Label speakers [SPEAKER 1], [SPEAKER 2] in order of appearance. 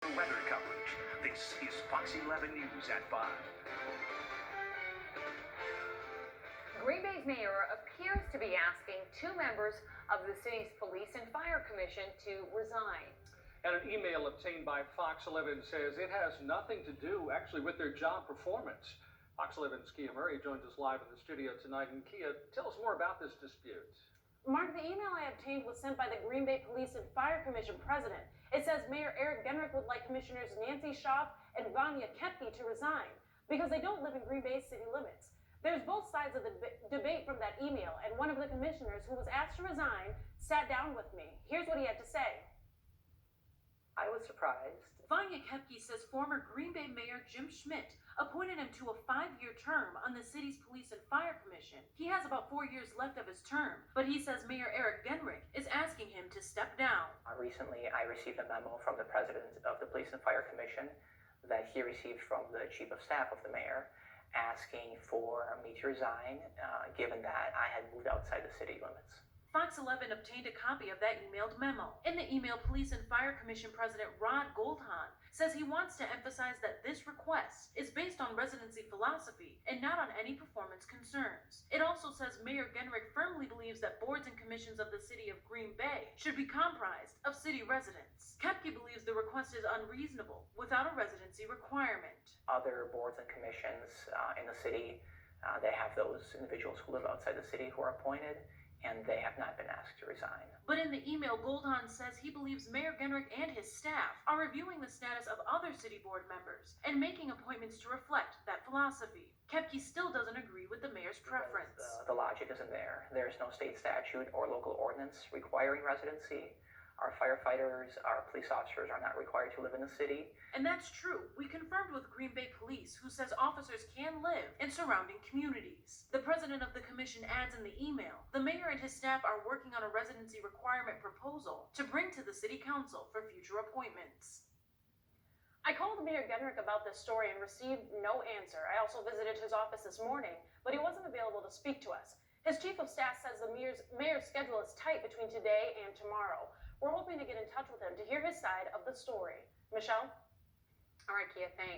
[SPEAKER 1] Weather coverage. This is Fox 11 News at 5.
[SPEAKER 2] Green Bay's mayor appears to be asking two members of the city's Police and Fire Commission to resign.
[SPEAKER 3] And an email obtained by Fox 11 says it has nothing to do actually with their job performance. Fox 11's Kia Murray joins us live in the studio tonight. And Kia, tell us more about this dispute.
[SPEAKER 4] Mark, the email I obtained was sent by the Green Bay Police and Fire Commission president. It says Mayor Eric Genrich would like Commissioners Nancy Schaaf and Vanya Koepke to resign because they don't live in Green Bay's city limits. There's both sides of the debate from that email, and one of the commissioners who was asked to resign sat down with me. Here's what he had to say.
[SPEAKER 5] I was surprised.
[SPEAKER 6] Vanya Koepke says former Green Bay Mayor Jim Schmidt appointed him to a 5-year term on the city's Police and Fire Commission. He has about 4 years left of his term, but he says Mayor Eric Genrich is asking him to step down.
[SPEAKER 5] Recently, I received a memo from the president of the Police and Fire Commission that he received from the chief of staff of the mayor asking for me to resign, given that I had moved outside the city limits.
[SPEAKER 6] Fox 11 obtained a copy of that emailed memo. In the email, Police and Fire Commission President Rod Goldhahn says he wants to emphasize that this request is based on residency philosophy and not on any performance concerns. It also says Mayor Genrich firmly believes that boards and commissions of the city of Green Bay should be comprised of city residents. Koepke believes the request is unreasonable without a residency requirement.
[SPEAKER 5] Other boards and commissions in the city, they have those individuals who live outside the city who are appointed, and they have not been asked to resign.
[SPEAKER 6] But in the email, Goldhahn says he believes Mayor Genrich and his staff are reviewing the status of other city board members and making appointments to reflect that philosophy. Koepke still doesn't agree with the mayor's preference.
[SPEAKER 5] The logic isn't there. There's no state statute or local ordinance requiring residency. Our firefighters, our police officers are not required to live in the city.
[SPEAKER 6] And that's true. We confirmed with Green Bay Police, who says officers can live in surrounding communities. The president of the commission adds in the email, the mayor and his staff are working on a residency requirement proposal to bring to the city council for future appointments.
[SPEAKER 4] I called Mayor Genrich about this story and received no answer. I also visited his office this morning, but he wasn't available to speak to us. His chief of staff says the mayor's schedule is tight between today and tomorrow. We're hoping to get in touch with him to hear his side of the story. Michelle?
[SPEAKER 2] All right, Kia, thanks.